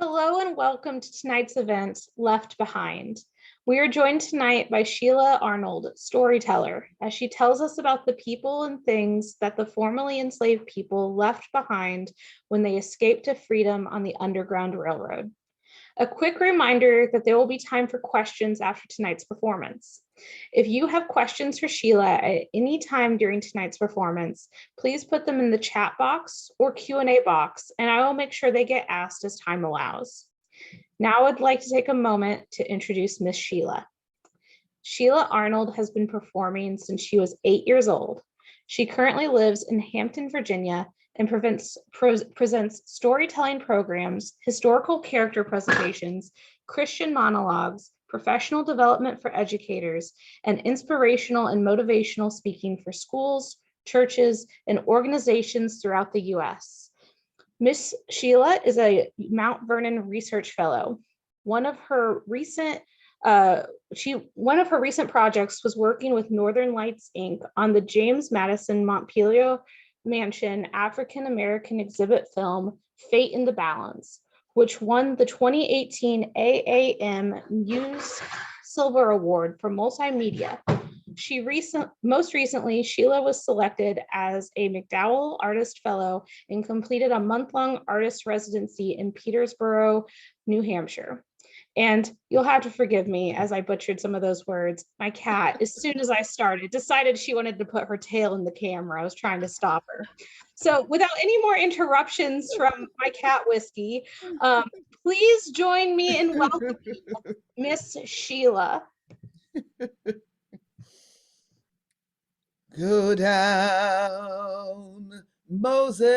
Hello and welcome to tonight's event, Left Behind. We are joined tonight by Sheila Arnold, storyteller, as she tells us about the people and things that the formerly enslaved people left behind when they escaped to freedom on the Underground Railroad. A quick reminder that there will be time for questions after tonight's performance. If you have questions for Sheila at any time during tonight's performance, please put them in the chat box or Q&A box, and I will make sure they get asked as time allows. Now I'd like to take a moment to introduce Miss Sheila. Sheila Arnold has been performing since she was 8 years old. She currently lives in Hampton, Virginia, and presents storytelling programs, historical character presentations, Christian monologues, professional development for educators, and inspirational and motivational speaking for schools, churches, and organizations throughout the U.S. Miss Sheila is a Mount Vernon Research Fellow. One of her recent projects was working with Northern Lights Inc. on the James Madison Montpelier Mansion African American exhibit film Fate in the Balance, which won the 2018 AAM Muse Silver Award for Multimedia. Most recently, Sheila was selected as a McDowell Artist Fellow and completed a month-long artist residency in Peterborough, New Hampshire. And you'll have to forgive me as I butchered some of those words. My cat, as soon as I started, decided she wanted to put her tail in the camera. I was trying to stop her. So without any more interruptions from my cat Whiskey, please join me in welcoming Miss Sheila. Go down, Moses,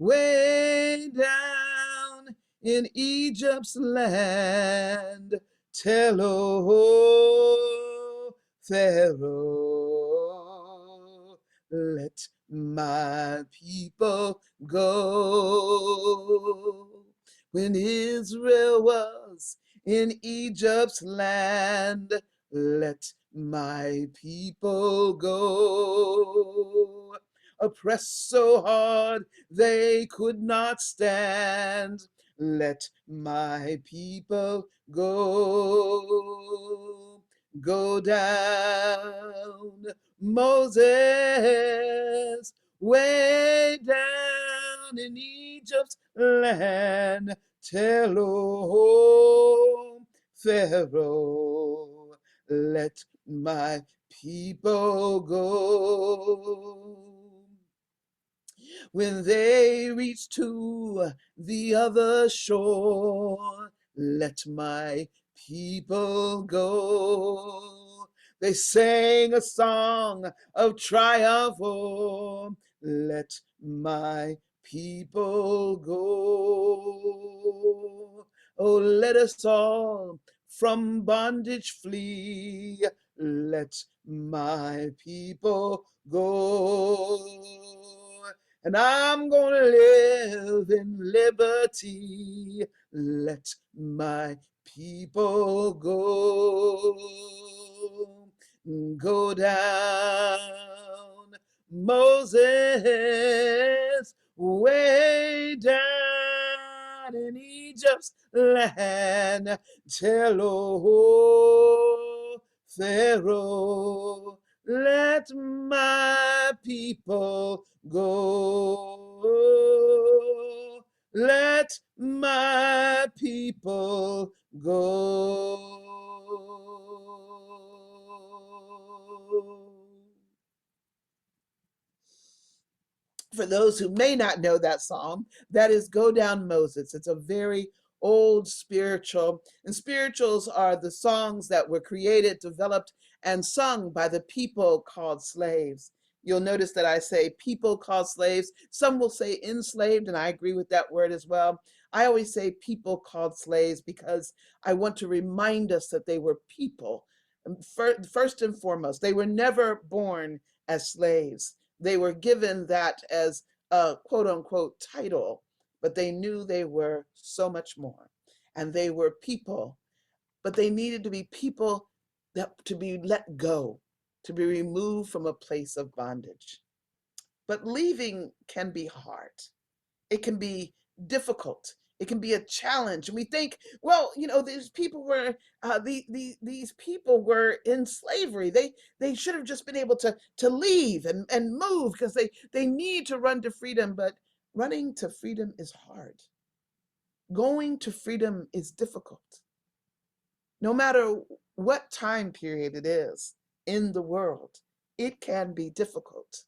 way down in Egypt's land. Tell, O Pharaoh, let my people go. When Israel was in Egypt's land, let my people go. Oppressed so hard they could not stand, let my people go. Go down, Moses, way down in Egypt's land. Tell, O Pharaoh, let my people go. When they reach to the other shore, let my people go. They sang a song of triumph, oh, let my people go. Oh, let us all from bondage flee, let my people go. And I'm gonna live in liberty, let my people go. Go down, Moses, way down in Egypt's land. Tell, O Pharaoh, let my people go. Let my people go. For those who may not know that song, that is Go Down Moses. It's a very old spiritual, and spirituals are the songs that were created, developed, and sung by the people called slaves. You'll notice that I say people called slaves. Some will say enslaved, and I agree with that word as well. I always say people called slaves because I want to remind us that they were people. First and foremost, they were never born as slaves. They were given that as a quote unquote title, but they knew they were so much more. And they were people, but they needed to be people that to be let go, to be removed from a place of bondage. But leaving can be hard. It can be difficult. It can be a challenge. And we think, well, these people were these people were in slavery. They should have just been able to leave and move because they need to run to freedom. But running to freedom is hard. Going to freedom is difficult. No matter what time period it is in the world, it can be difficult.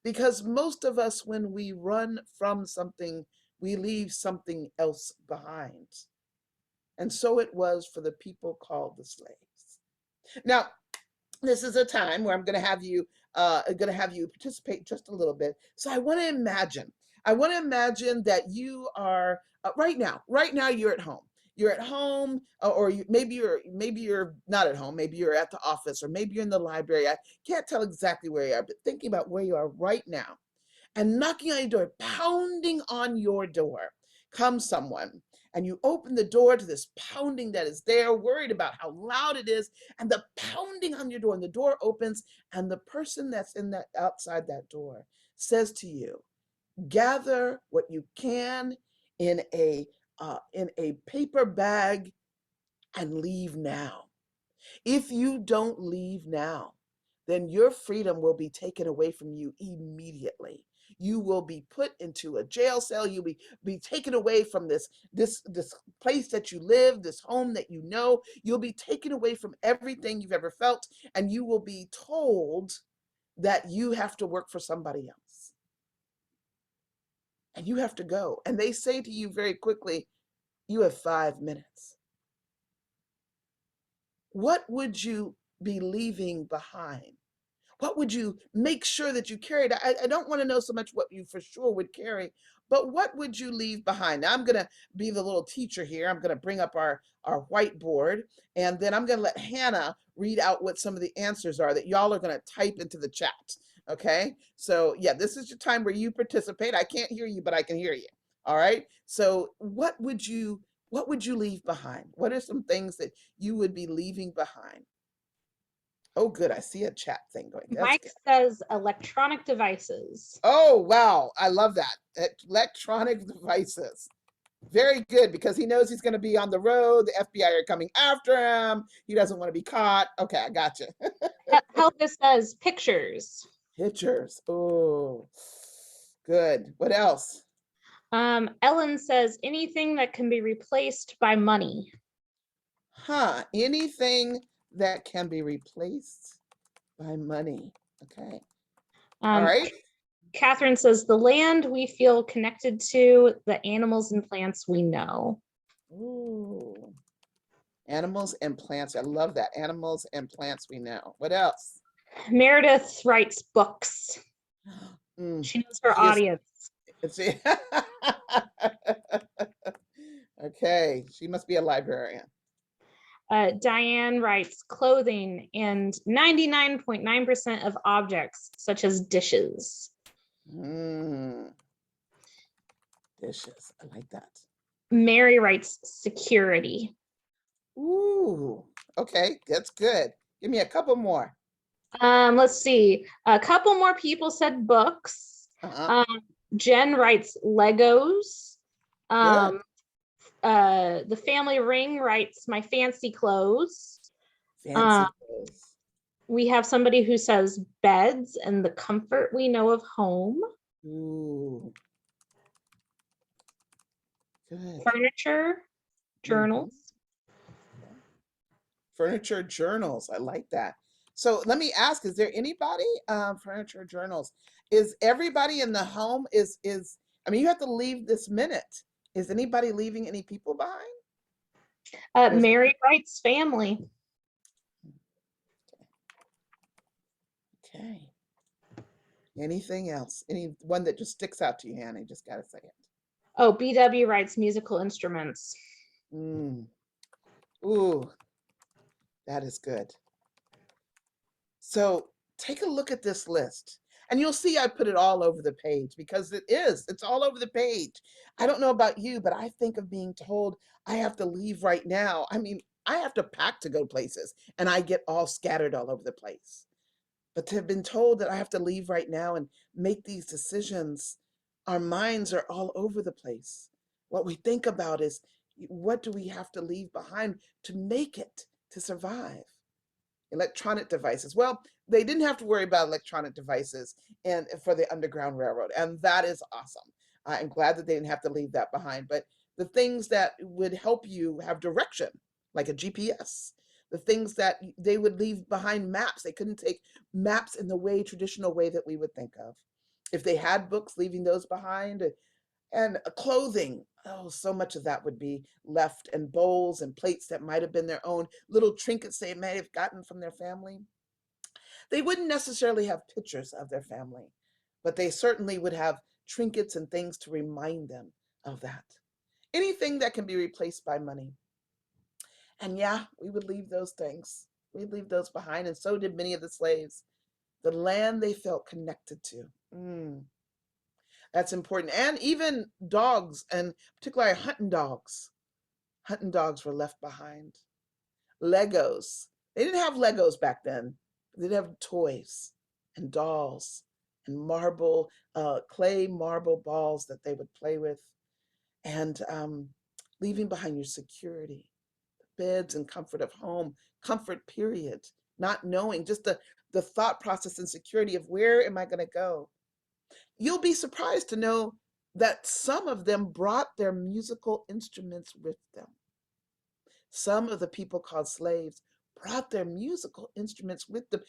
Because most of us, when we run from something, we leave something else behind. And so it was for the people called the slaves. Now, this is a time where I'm going to have you participate just a little bit. So I want to imagine that you are right now you're at home. You're at home, or maybe you're not at home. Maybe you're at the office, or maybe you're in the library. I can't tell exactly where you are, but thinking about where you are right now, and knocking on your door, pounding on your door, comes someone, and you open the door to this pounding that is there, worried about how loud it is, and the pounding on your door, and the door opens, and the person that's outside that door says to you, gather what you can in a paper bag and leave now. If you don't leave now, then your freedom will be taken away from you immediately. You will be put into a jail cell. You'll be taken away from this place that you live, this home that you know. You'll be taken away from everything you've ever felt, and you will be told that you have to work for somebody else. And you have to go. And they say to you very quickly, you have 5 minutes. What would you be leaving behind? What would you make sure that you carried? I don't want to know so much what you for sure would carry, but what would you leave behind? Now I'm going to be the little teacher here. I'm going to bring up our whiteboard, and then I'm going to let Hannah read out what some of the answers are that y'all are going to type into the chat. Okay? So yeah, this is your time where you participate. I can't hear you, but I can hear you. All right? So what would you leave behind? What are some things that you would be leaving behind? Oh, good. I see a chat thing going. That's Mike good. says electronic devices. Oh, wow. I love that. Electronic devices. Very good, because he knows he's going to be on the road. The FBI are coming after him. He doesn't want to be caught. Okay, I got you. Helga says pictures. Pictures. Oh, good. What else? Ellen says anything that can be replaced by money. Anything that can be replaced by money. Okay. All right. Catherine says the land we feel connected to, the animals and plants we know. Ooh. Animals and plants. I love that. Animals and plants we know. What else? Meredith writes books. She knows her audience. Okay, she must be a librarian. Diane writes clothing and 99.9% of objects, such as dishes. Dishes. I like that. Mary writes security. Ooh, okay, that's good. Give me a couple more. Let's see. A couple more people said books. Jen writes Legos. The family ring writes my fancy clothes. Fancy clothes. We have somebody who says beds and the comfort we know of home. Ooh. Good. Furniture, journals. Furniture, journals. I like that. So let me ask, is there anybody, furniture, journals, is everybody in the home I mean, you have to leave this minute. Is anybody leaving any people behind? Mary writes family. Okay. Anything else? Any one that just sticks out to you, Hannah? You just got to say it. Oh, BW writes musical instruments. Ooh, that is good. So take a look at this list. And you'll see I put it all over the page because it's all over the page. I don't know about you, but I think of being told I have to leave right now. I mean, I have to pack to go places and I get all scattered all over the place. But to have been told that I have to leave right now and make these decisions, our minds are all over the place. What we think about is, what do we have to leave behind to make it, to survive? Electronic devices. Well, they didn't have to worry about electronic devices and for the Underground Railroad, and that is awesome. I'm glad that they didn't have to leave that behind. But the things that would help you have direction, like a GPS, the things that they would leave behind, maps. They couldn't take maps in the traditional way that we would think of. If they had books, leaving those behind, and clothing. Oh, so much of that would be left, and bowls and plates that might have been their own, little trinkets they may have gotten from their family. They wouldn't necessarily have pictures of their family, but they certainly would have trinkets and things to remind them of that. Anything that can be replaced by money. And yeah, we would leave those things. We'd leave those behind, and so did many of the slaves. The land they felt connected to. That's important. And even dogs, and particularly hunting dogs. Hunting dogs were left behind. Legos. They didn't have Legos back then. They'd have toys and dolls and clay marble balls that they would play with. And leaving behind your security, beds and comfort of home, comfort period, not knowing, just the thought process and security of, where am I going to go? You'll be surprised to know that some of them brought their musical instruments with them. Some of the people called slaves brought their musical instruments with them.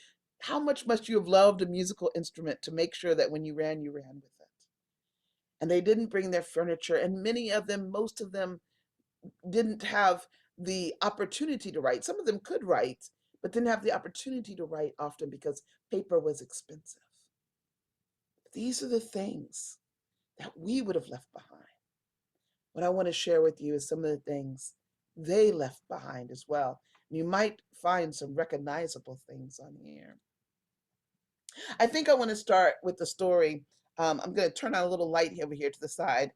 How much must you have loved a musical instrument to make sure that when you ran with it? And they didn't bring their furniture, and many of them, most of them, didn't have the opportunity to write. Some of them could write, but didn't have the opportunity to write often because paper was expensive. These are the things that we would have left behind. What I want to share with you is some of the things they left behind as well. You might find some recognizable things on here. I think I want to start with the story. I'm going to turn on a little light over here to the side,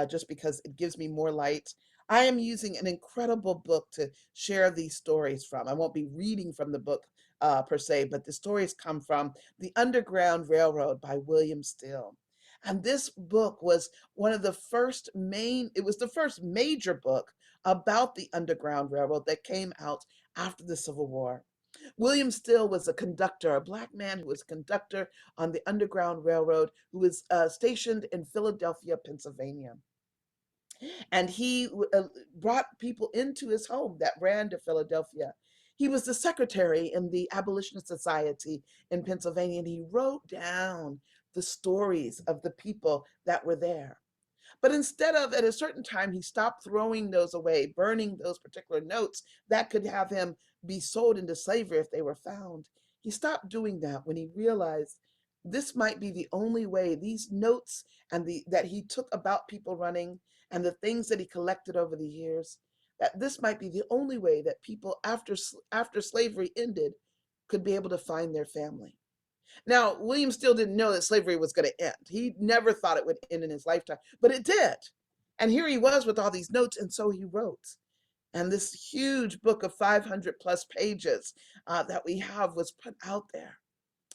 just because it gives me more light. I am using an incredible book to share these stories from. I won't be reading from the book per se, but the stories come from The Underground Railroad by William Steele. And this book was the first major book about the Underground Railroad that came out after the Civil War. William Steele was a conductor, a Black man who was a conductor on the Underground Railroad, who was stationed in Philadelphia, Pennsylvania. And he brought people into his home that ran to Philadelphia. He was the secretary in the Abolitionist Society in Pennsylvania, and he wrote down the stories of the people that were there. But instead of, at a certain time, he stopped throwing those away, burning those particular notes that could have him be sold into slavery if they were found. He stopped doing that when he realized this might be the only way, these notes and that he took about people running and the things that he collected over the years, that this might be the only way that people after slavery ended could be able to find their family. Now, William Steele didn't know that slavery was going to end. He never thought it would end in his lifetime, but it did. And here he was with all these notes, and so he wrote. And this huge book of 500 plus pages that we have was put out there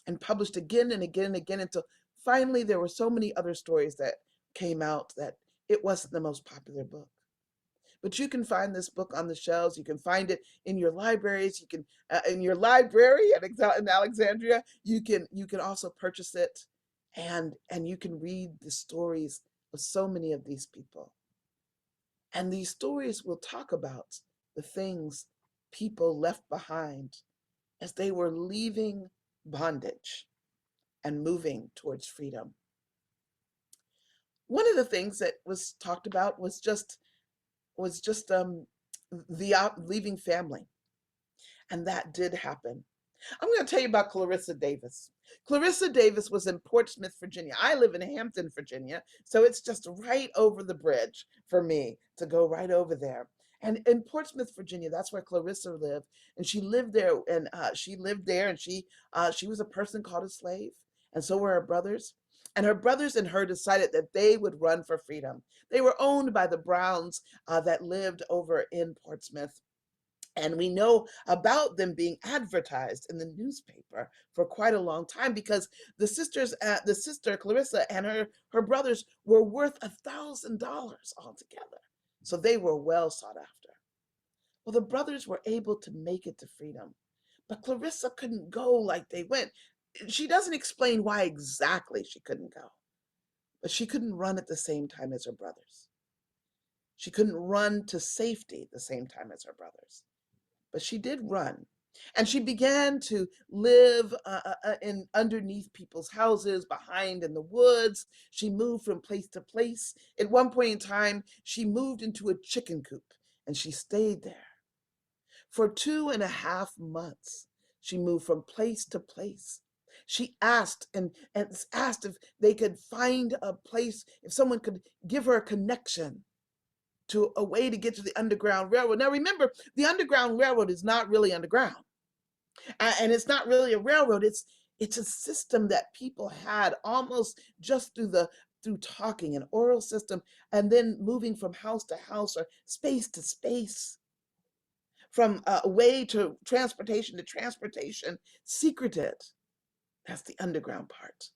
and published again and again and again, until finally there were so many other stories that came out that it wasn't the most popular book. But you can find this book on the shelves. You can find it in your libraries. You can in your library in Alexandria. You can also purchase it, and you can read the stories of so many of these people. And these stories will talk about the things people left behind as they were leaving bondage and moving towards freedom. One of the things that was talked about was just leaving family. And that did happen. I'm going to tell you about Clarissa Davis. Clarissa Davis was in Portsmouth, Virginia. I live in Hampton, Virginia, so it's just right over the bridge for me to go right over there. And in Portsmouth, Virginia, that's where Clarissa lived, and she lived there. And she was a person called a slave, and so were her brothers. And her brothers and her decided that they would run for freedom. They were owned by the Browns that lived over in Portsmouth. And we know about them being advertised in the newspaper for quite a long time because the sister Clarissa and her brothers were worth $1,000 altogether. So they were well sought after. Well, the brothers were able to make it to freedom, but Clarissa couldn't go like they went. She doesn't explain why exactly she couldn't go, but she couldn't run at the same time as her brothers. She couldn't run to safety at the same time as her brothers. But she did run, and she began to live in underneath people's houses, behind in the woods. She moved from place to place. At one point in time, she moved into a chicken coop, and she stayed there for 2.5 months. She moved from place to place. She asked and asked if they could find a place, if someone could give her a connection to a way to get to the Underground Railroad. Now remember, the Underground Railroad is not really underground, and it's not really a railroad. It's a system that people had almost just through talking, an oral system, and then moving from house to house or space to space, from way to transportation, secreted. That's the underground part.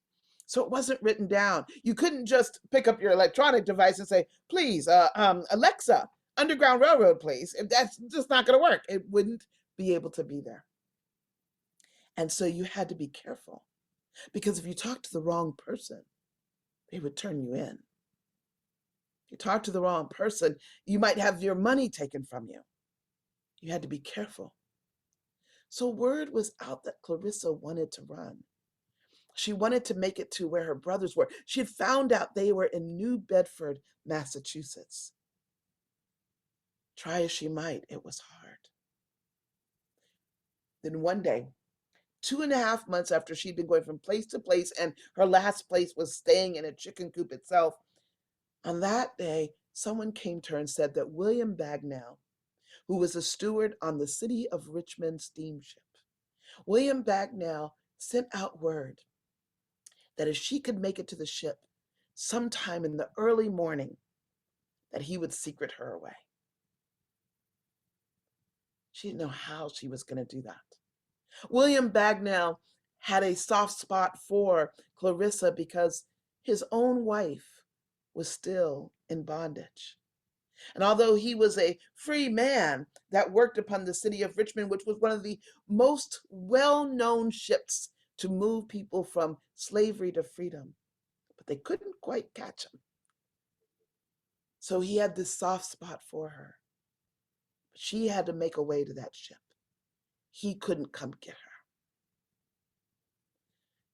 So it wasn't written down. You couldn't just pick up your electronic device and say, please, Alexa, Underground Railroad, please. If that's just not going to work. It wouldn't be able to be there. And so you had to be careful, because if you talked to the wrong person, they would turn you in. If you talk to the wrong person, you might have your money taken from you. You had to be careful. So word was out that Clarissa wanted to run. She wanted to make it to where her brothers were. She had found out they were in New Bedford, Massachusetts. Try as she might, it was hard. Then one day, 2.5 months after she'd been going from place to place, and her last place was staying in a chicken coop itself, on that day, someone came to her and said that William Bagnell, who was a steward on the City of Richmond steamship, William Bagnell sent out word that if she could make it to the ship sometime in the early morning, that he would secret her away. She didn't know how she was going to do that. William Bagnell had a soft spot for Clarissa because his own wife was still in bondage. And although he was a free man that worked upon the City of Richmond, which was one of the most well-known ships to move people from slavery to freedom, but they couldn't quite catch him. So he had this soft spot for her. But she had to make a way to that ship. He couldn't come get her.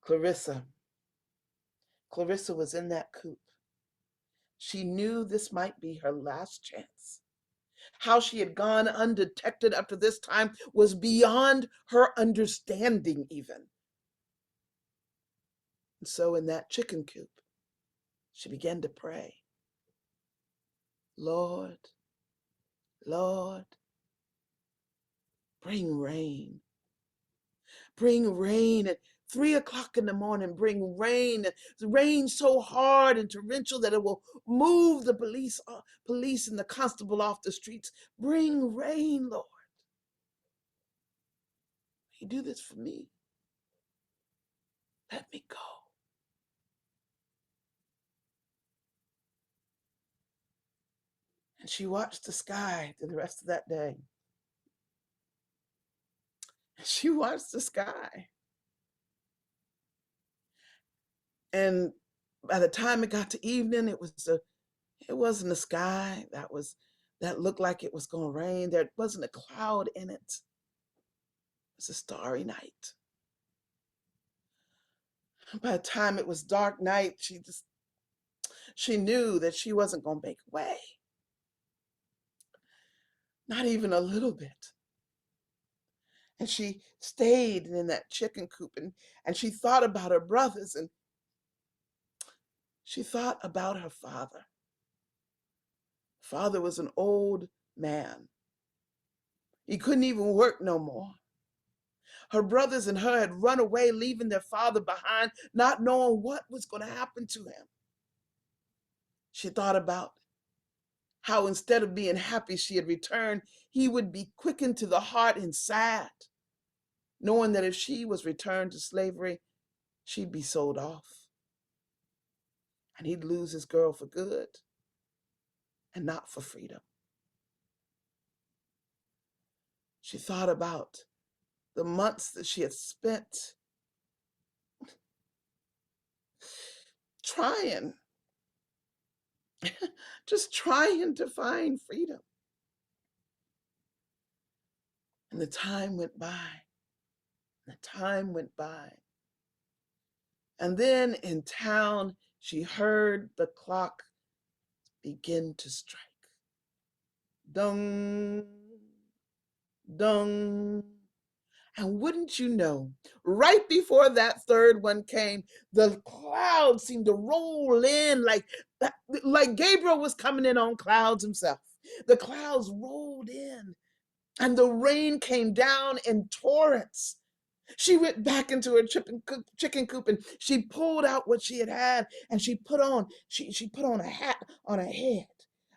Clarissa was in that coop. She knew this might be her last chance. How she had gone undetected up to this time was beyond her understanding even. And so in that chicken coop, she began to pray. Lord, Lord, bring rain. Bring rain at 3 o'clock in the morning. Bring rain, rain so hard and torrential that it will move the police and the constable off the streets. Bring rain, Lord. You do this for me. Let me go. And she watched the sky through the rest of that day. She watched the sky. And by the time it got to evening, it wasn't a sky that looked like it was going to rain. There wasn't a cloud in it. It was a starry night. By the time it was dark night, she knew that she wasn't going to make way. Not even a little bit. And she stayed in that chicken coop, and she thought about her brothers, and she thought about her father. Father was an old man. He couldn't even work no more. Her brothers and her had run away, leaving their father behind, not knowing what was going to happen to him. She thought about How instead of being happy she had returned, he would be quickened to the heart and sad, knowing that if she was returned to slavery, she'd be sold off. And he'd lose his girl for good and not for freedom. She thought about the months that she had spent trying, just trying to find freedom. And the time went by. The time went by. And then in town, she heard the clock begin to strike. Dong, dong. And wouldn't you know, right before that third one came, the clouds seemed to roll in like Gabriel was coming in on clouds himself. The clouds rolled in and the rain came down in torrents. She went back into her chicken coop and she pulled out what she had and she put on a hat on her head,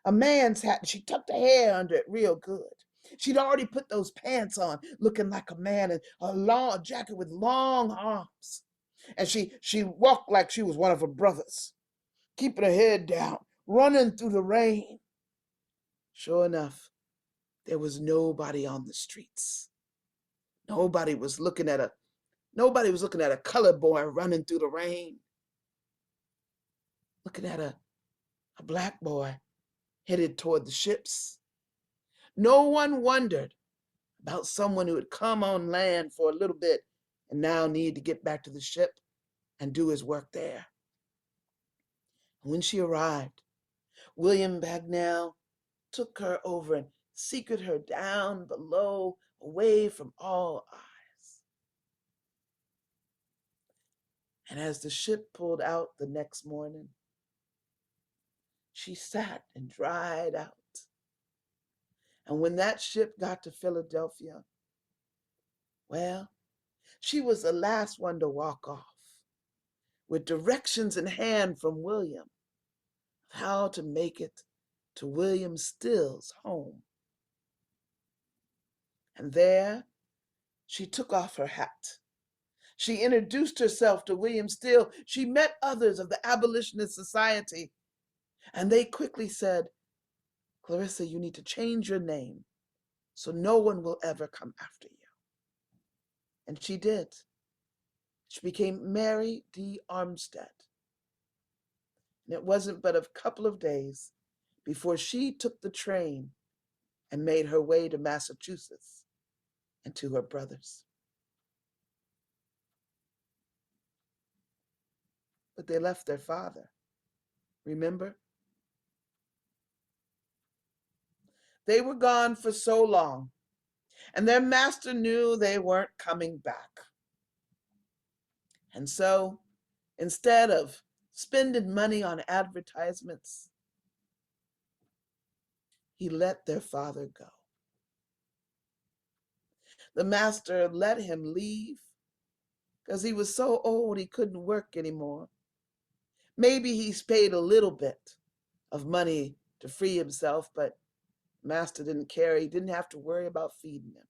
a man's hat, and she tucked her hair under it real good. She'd already put those pants on, looking like a man, and a long jacket with long arms. And she walked like she was one of her brothers, keeping her head down, running through the rain. Sure enough, there was nobody on the streets. Nobody was looking at a colored boy running through the rain. Looking at a black boy headed toward the ships. No one wondered about someone who had come on land for a little bit and now needed to get back to the ship and do his work there. And when she arrived, William Bagnell took her over and secreted her down below, away from all eyes. And as the ship pulled out the next morning, she sat and dried out. And when that ship got to Philadelphia, well, she was the last one to walk off, with directions in hand from William of how to make it to William Steele's home. And there she took off her hat. She introduced herself to William Steele. She met others of the Abolitionist Society, and they quickly said, "Clarissa, you need to change your name so no one will ever come after you." And she did. She became Mary D. Armstead. And it wasn't but a couple of days before she took the train and made her way to Massachusetts and to her brothers. But they left their father, remember? They were gone for so long, and their master knew they weren't coming back. And so, instead of spending money on advertisements, he let their father go. The master let him leave because he was so old he couldn't work anymore. Maybe he's paid a little bit of money to free himself, but master didn't care. He didn't have to worry about feeding him.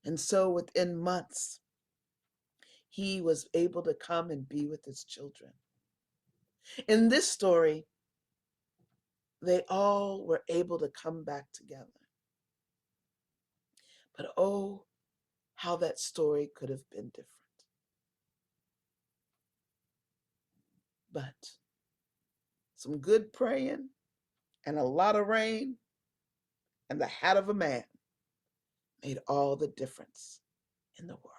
And so within months, he was able to come and be with his children. In this story, they all were able to come back together. But oh, how that story could have been different. But some good praying and a lot of rain and the hat of a man made all the difference in the world.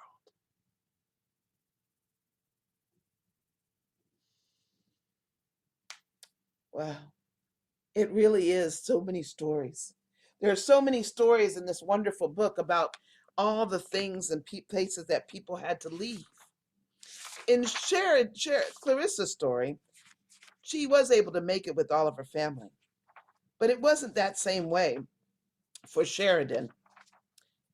Wow, it really is so many stories. There are so many stories in this wonderful book about all the things and places that people had to leave. In Clarissa's story, she was able to make it with all of her family. But it wasn't that same way for Sheridan.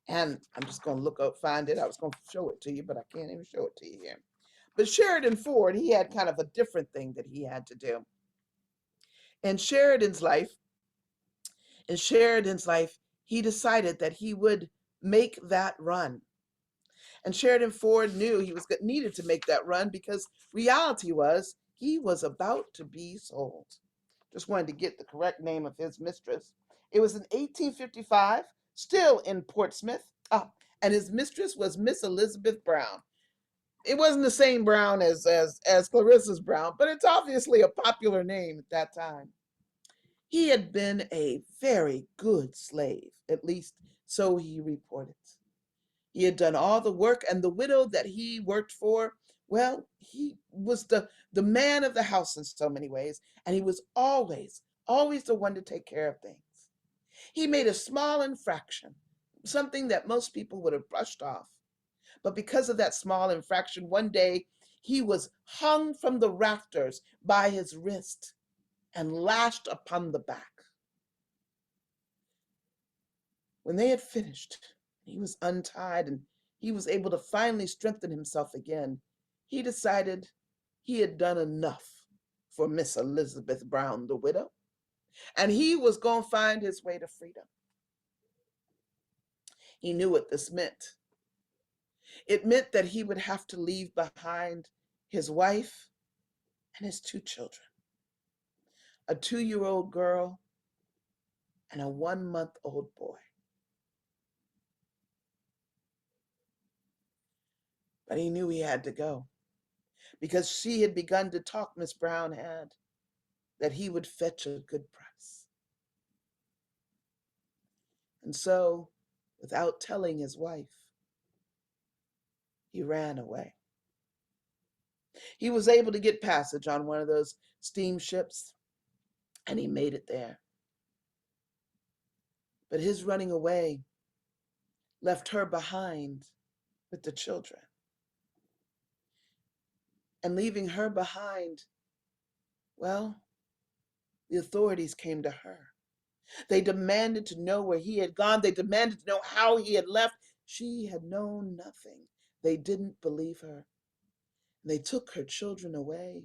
And I'm just going to find it. I was going to show it to you, but I can't even show it to you here. But Sheridan Ford, he had kind of a different thing that he had to do. In Sheridan's life, in Sheridan's life, he decided that he would make that run. And Sheridan Ford knew he was needed to make that run because reality was he was about to be sold. Just wanted to get the correct name of his mistress. It was in 1855, still in Portsmouth. And his mistress was Miss Elizabeth Brown. It wasn't the same Brown as Clarissa's Brown, but it's obviously a popular name at that time. He had been a very good slave, at least so he reported. He had done all the work, and the widow that he worked for, well, he was the man of the house in so many ways, and he was always the one to take care of things. He made a small infraction, something that most people would have brushed off. But because of that small infraction, one day he was hung from the rafters by his wrist and lashed upon the back. When they had finished, he was untied and he was able to finally strengthen himself again. He decided he had done enough for Miss Elizabeth Brown, the widow, and he was going to find his way to freedom. He knew what this meant. It meant that he would have to leave behind his wife and his 2 children, a 2-year-old girl and a 1-month-old boy. But he knew he had to go because she had begun to talk, Miss Brown had, that he would fetch a good price. And so, without telling his wife, he ran away. He was able to get passage on one of those steamships, and he made it there. But his running away left her behind with the children. And leaving her behind, well, the authorities came to her. They demanded to know where he had gone. They demanded to know how he had left. She had known nothing. They didn't believe her. They took her children away.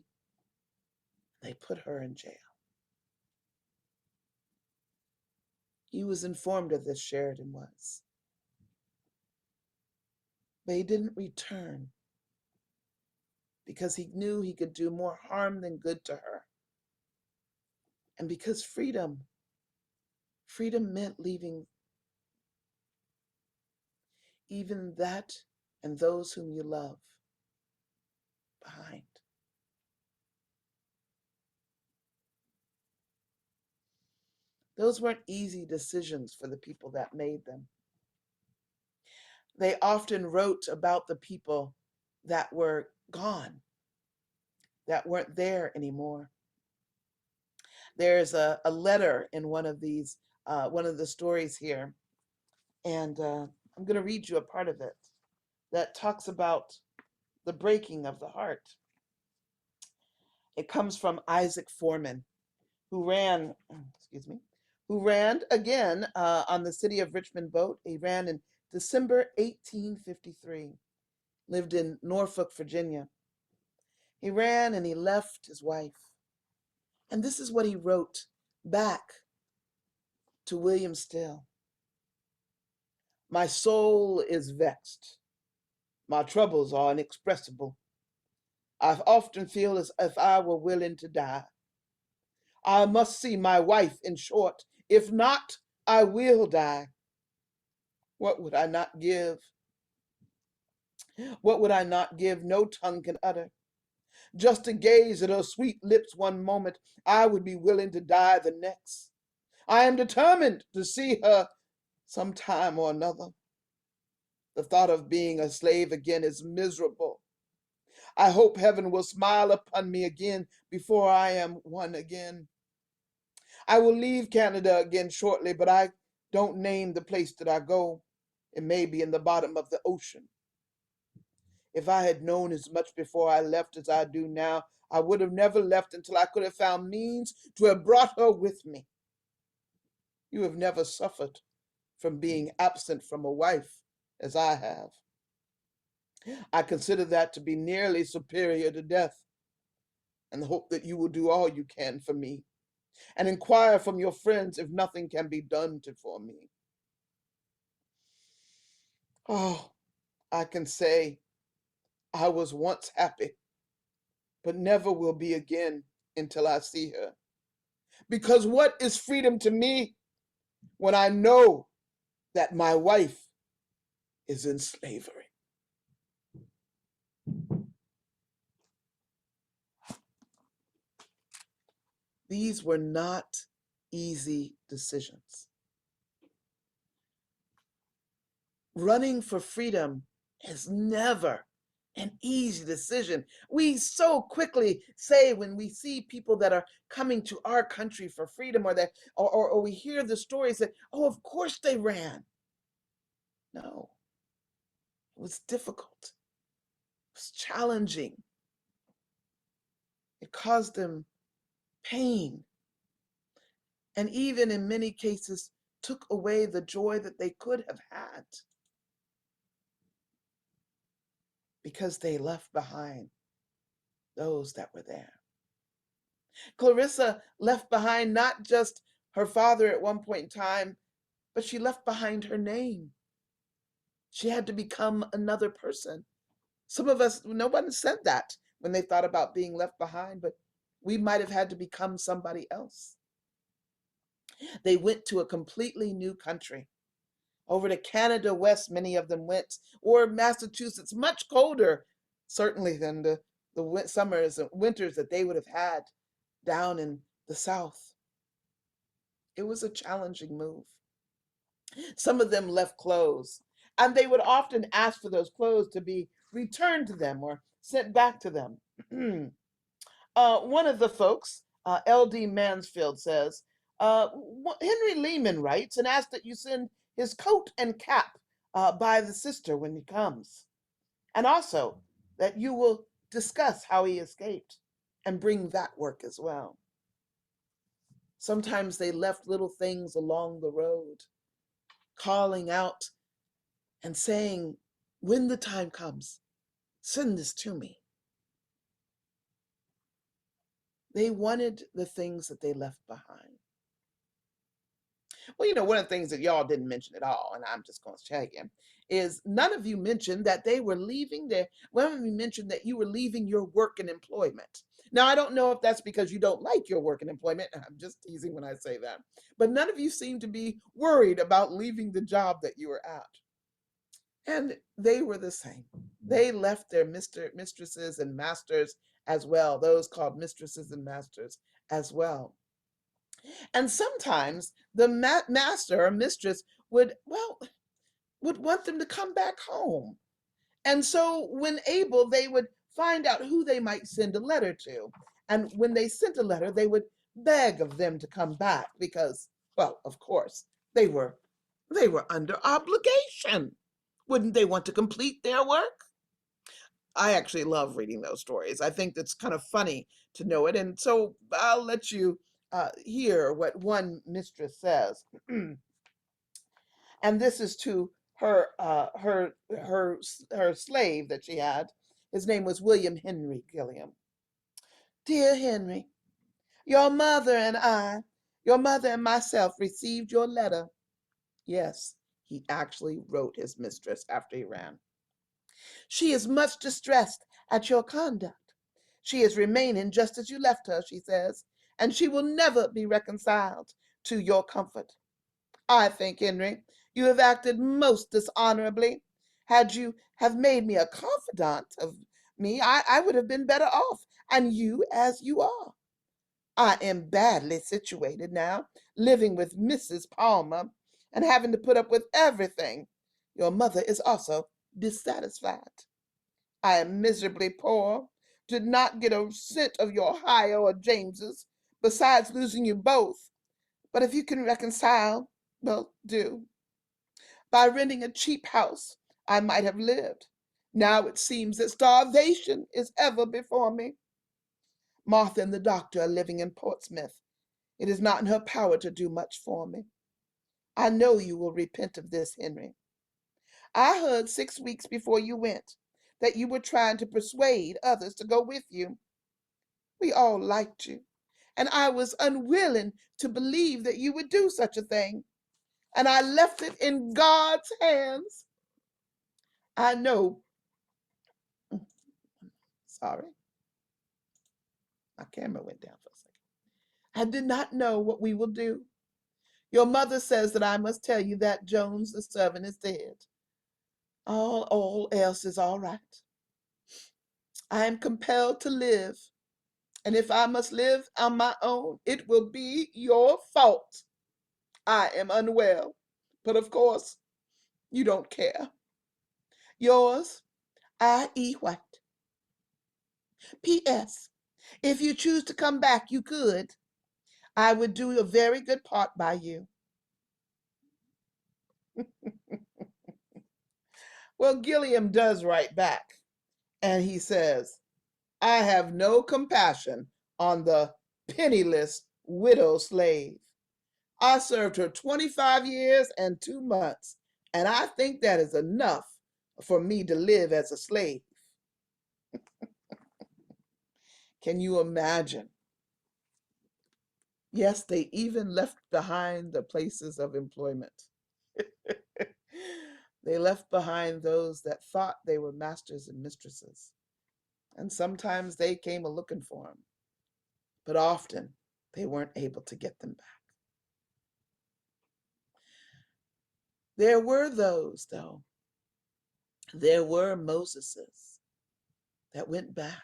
They put her in jail. He was informed of this, Sheridan was. But he didn't return because he knew he could do more harm than good to her. And because freedom meant leaving even that and those whom you love behind. Those weren't easy decisions for the people that made them. They often wrote about the people that were gone, that weren't there anymore. There's a letter in one of the stories here, and I'm going to read you a part of it that talks about the breaking of the heart. It comes from Isaac Foreman, who ran again on the City of Richmond boat. He ran in December 1853, lived in Norfolk, Virginia. He ran and he left his wife. And this is what he wrote back to William Steele. My soul is vexed. My troubles are inexpressible. I often feel as if I were willing to die. I must see my wife, in short. If not, I will die. What would I not give? What would I not give? No tongue can utter. Just to gaze at her sweet lips one moment, I would be willing to die the next. I am determined to see her some time or another. The thought of being a slave again is miserable. I hope heaven will smile upon me again before I am one again. I will leave Canada again shortly, but I don't name the place that I go. It may be in the bottom of the ocean. If I had known as much before I left as I do now, I would have never left until I could have found means to have brought her with me. You have never suffered from being absent from a wife as I have. I consider that to be nearly superior to death, and hope that you will do all you can for me. and inquire from your friends if nothing can be done for me. Oh, I can say I was once happy, but never will be again until I see her. Because what is freedom to me when I know that my wife is in slavery? These were not easy decisions. Running for freedom is never an easy decision. We so quickly say when we see people that are coming to our country for freedom, or we hear the stories that, oh, of course they ran. No, it was difficult. It was challenging. It caused them pain, and even in many cases took away the joy that they could have had because they left behind those that were there. Clarissa left behind not just her father at one point in time, but she left behind her name. She had to become another person. Some of us, no one said that when they thought about being left behind, but we might have had to become somebody else. They went to a completely new country. Over to Canada West, many of them went, or Massachusetts, much colder, certainly than the summers and winters that they would have had down in the South. It was a challenging move. Some of them left clothes, and they would often ask for those clothes to be returned to them or sent back to them. One of the folks, L.D. Mansfield, says, Henry Lehman writes and asks that you send his coat and cap by the sister when he comes, and also that you will discuss how he escaped and bring that work as well. Sometimes they left little things along the road, calling out and saying, when the time comes, send this to me. They wanted the things that they left behind. Well, one of the things that y'all didn't mention at all, and I'm just going to tell you, is none of you mentioned that they were leaving one of you mentioned that you were leaving your work and employment. Now, I don't know if that's because you don't like your work and employment. I'm just teasing when I say that. But none of you seem to be worried about leaving the job that you were at. And they were the same. They left their mistresses and masters as well, those called mistresses and masters as well. And sometimes the master or mistress would want them to come back home. And so when able, they would find out who they might send a letter to. And when they sent a letter, they would beg of them to come back because, well, of course, they were under obligation. Wouldn't they want to complete their work? I actually love reading those stories. I think that's kind of funny to know it. And so I'll let you hear what one mistress says. And this is to her slave that she had. His name was William Henry Gilliam. Dear Henry, your mother and myself received your letter. Yes, he actually wrote his mistress after he ran. She is much distressed at your conduct. She is remaining just as you left her, she says, and she will never be reconciled to your comfort. I think, Henry, you have acted most dishonorably. Had you have made me a confidant of me, I would have been better off, and you as you are. I am badly situated now, living with Mrs. Palmer and having to put up with everything. Your mother is also dissatisfied. I am miserably poor, did not get a cent of your Ohio or James's, besides losing you both. But if you can reconcile, well, do. By renting a cheap house, I might have lived. Now it seems that starvation is ever before me. Martha and the doctor are living in Portsmouth. It is not in her power to do much for me. I know you will repent of this, Henry. I heard 6 weeks before you went that you were trying to persuade others to go with you. We all liked you, and I was unwilling to believe that you would do such a thing. And I left it in God's hands. I know. Sorry. My camera went down for a second. I did not know what we will do. Your mother says that I must tell you that Jones, the servant, is dead. All else is all right. I am compelled to live. And if I must live on my own, it will be your fault. I am unwell. But of course, you don't care. Yours, I.E. White. P.S. If you choose to come back, you could. I would do a very good part by you. Well, Gilliam does write back, and he says, I have no compassion on the penniless widow slave. I served her 25 years and 2 months, and I think that is enough for me to live as a slave. Can you imagine? Yes, they even left behind the places of employment. They left behind those that thought they were masters and mistresses. And sometimes they came a looking for them, but often they weren't able to get them back. There were those, though, there were Moseses that went back.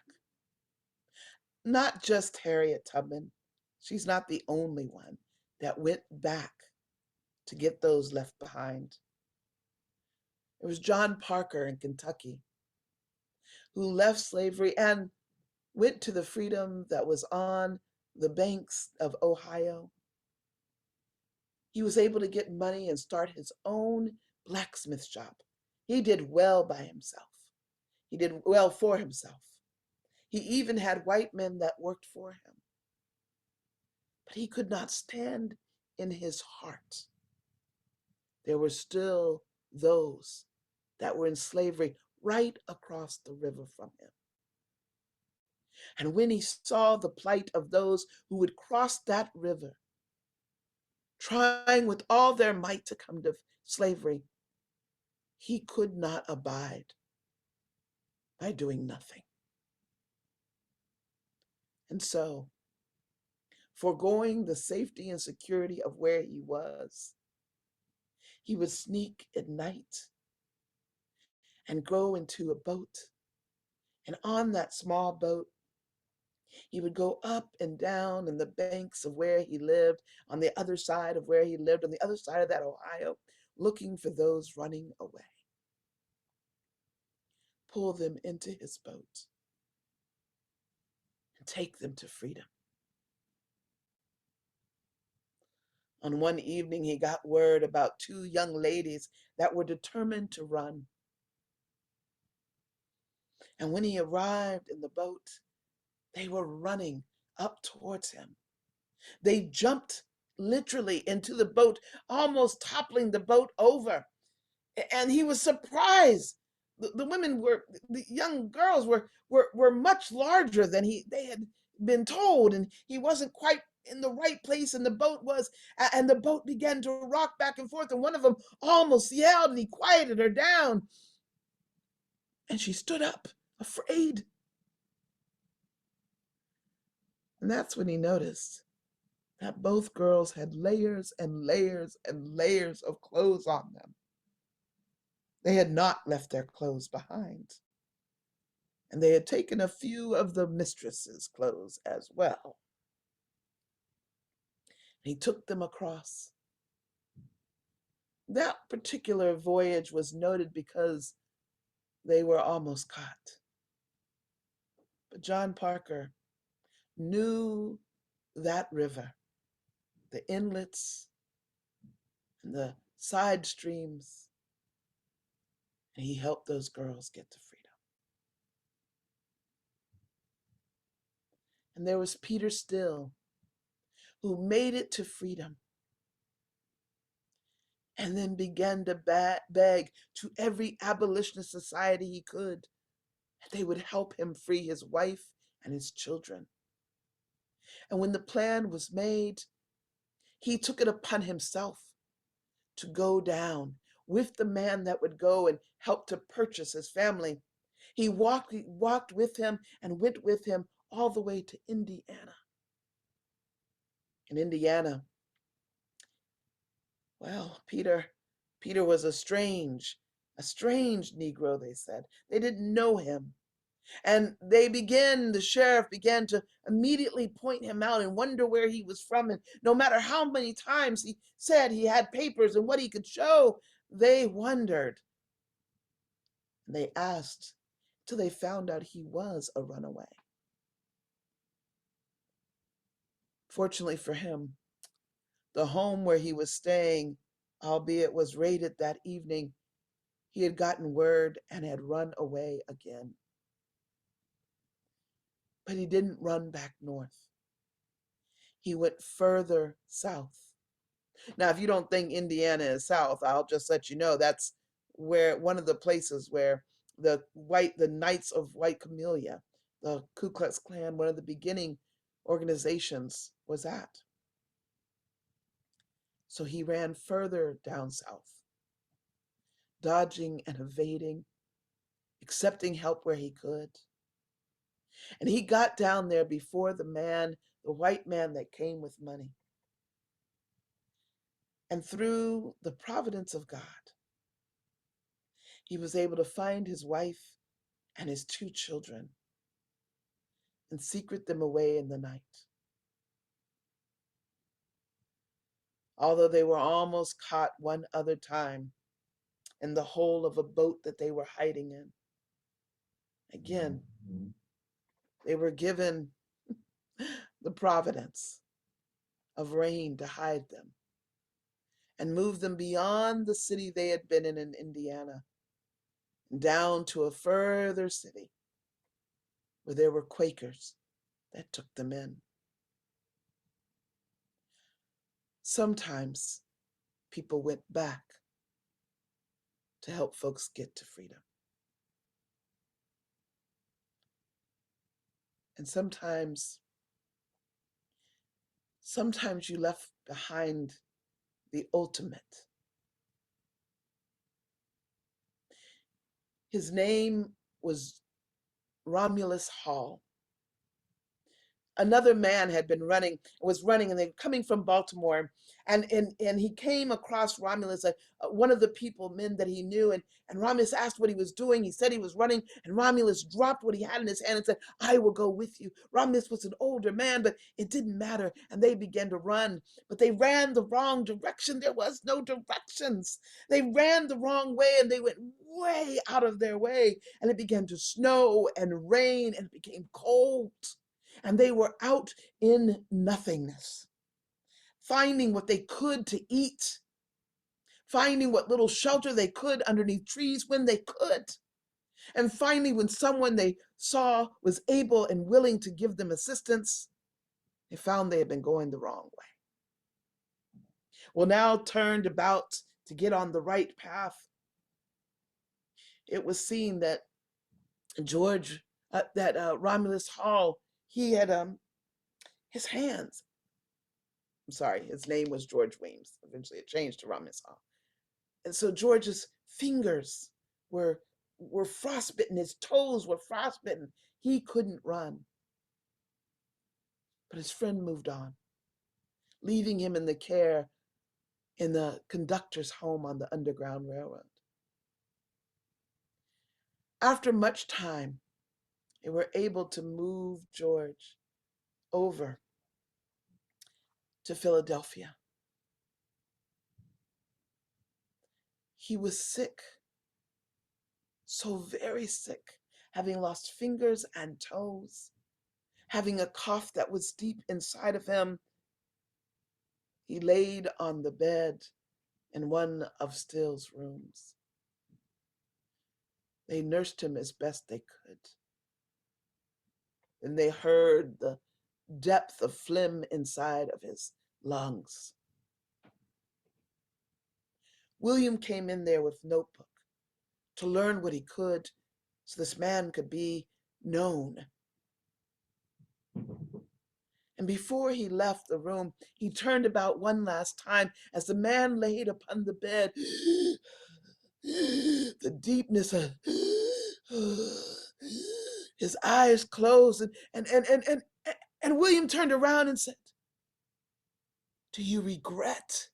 Not just Harriet Tubman. She's not the only one that went back to get those left behind. It was John Parker in Kentucky who left slavery and went to the freedom that was on the banks of Ohio. He was able to get money and start his own blacksmith shop. He did well by himself. He did well for himself. He even had white men that worked for him. But he could not stand in his heart. There were still those that were in slavery right across the river from him. And when he saw the plight of those who would cross that river, trying with all their might to come to slavery, he could not abide by doing nothing. And so, foregoing the safety and security of where he was, he would sneak at night and go into a boat. And on that small boat, he would go up and down in the banks of where he lived, on the other side of where he lived, on the other side of that Ohio, looking for those running away. Pull them into his boat and take them to freedom. On one evening, he got word about 2 young ladies that were determined to run. And when he arrived in the boat, they were running up towards him. They jumped literally into the boat, almost toppling the boat over. And he was surprised. The young girls were much larger than they had been told, and he wasn't quite in the right place, and the boat was, and the boat began to rock back and forth, and one of them almost yelled, and he quieted her down. And she stood up, afraid. And that's when he noticed that both girls had layers and layers and layers of clothes on them. They had not left their clothes behind. And they had taken a few of the mistress's clothes as well. And he took them across. That particular voyage was noted because they were almost caught. But John Parker knew that river, the inlets and the side streams, and he helped those girls get to freedom. And there was Peter Steele, who made it to freedom and then began to beg to every abolitionist society he could that they would help him free his wife and his children. And when the plan was made, he took it upon himself to go down with the man that would go and help to purchase his family. He walked with him and went with him all the way to Indiana. In Indiana, well, Peter was a strange Negro, they said. They didn't know him. And the sheriff began to immediately point him out and wonder where he was from. And no matter how many times he said he had papers and what he could show, they wondered. And they asked till they found out he was a runaway. Fortunately for him, the home where he was staying, albeit was raided that evening, he had gotten word and had run away again. But he didn't run back north. He went further south. Now, if you don't think Indiana is south, I'll just let you know that's where one of the places where the Knights of White Camellia, the Ku Klux Klan, one of the beginning organizations, was at. So he ran further down south, dodging and evading, accepting help where he could. And he got down there before the white man that came with money. And through the providence of God, he was able to find his wife and his 2 children and secret them away in the night. Although they were almost caught one other time in the hole of a boat that they were hiding in. Again, they were given the providence of rain to hide them and move them beyond the city they had been in Indiana, down to a further city where there were Quakers that took them in. Sometimes people went back to help folks get to freedom. And sometimes you left behind the ultimate. His name was Romulus Hall. Another man was running, and they were coming from Baltimore, and he came across Romulus, one of the men that he knew, and Romulus asked what he was doing. He said he was running, and Romulus dropped what he had in his hand and said, "I will go with you." Romulus was an older man, but it didn't matter, and they began to run, but they ran the wrong direction. There was no directions. They ran the wrong way, and they went way out of their way, and it began to snow and rain, and it became cold. And they were out in nothingness, finding what they could to eat, finding what little shelter they could underneath trees when they could. And finally, when someone they saw was able and willing to give them assistance, they found they had been going the wrong way. Well, now turned about to get on the right path, it was seen that Romulus Hall, he had his hands. I'm sorry, his name was George Weems. Eventually it changed to Romulus Hall. And so George's fingers were frostbitten, his toes were frostbitten. He couldn't run. But his friend moved on, leaving him in the care in the conductor's home on the Underground Railroad. After much time, they were able to move George over to Philadelphia. He was sick, so very sick, having lost fingers and toes, having a cough that was deep inside of him. He laid on the bed in one of Steele's rooms. They nursed him as best they could. And they heard the depth of phlegm inside of his lungs. William came in there with notebook to learn what he could so this man could be known. And before he left the room, he turned about one last time as the man laid upon the bed. The deepness of his eyes closed, and William turned around and said, "Do you regret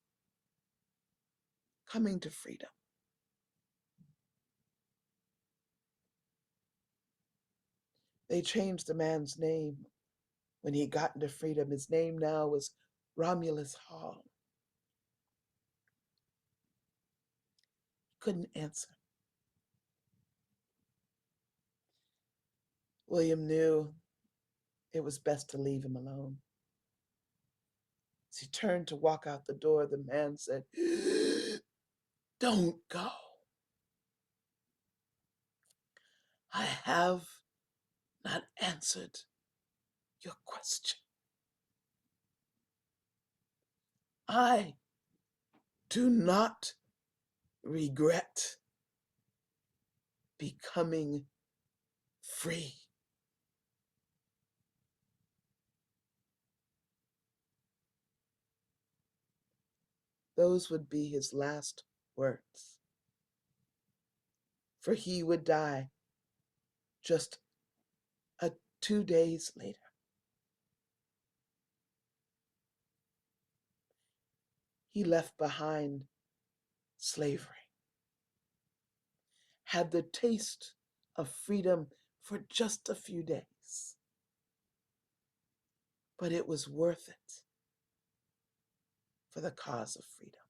coming to freedom?" They changed the man's name when he got into freedom. His name now was Romulus Hall. Couldn't answer. William knew it was best to leave him alone. As he turned to walk out the door, the man said, "Don't go. I have not answered your question. I do not regret becoming free." Those would be his last words, for he would die just 2 days later. He left behind slavery, had the taste of freedom for just a few days, but it was worth it for the cause of freedom.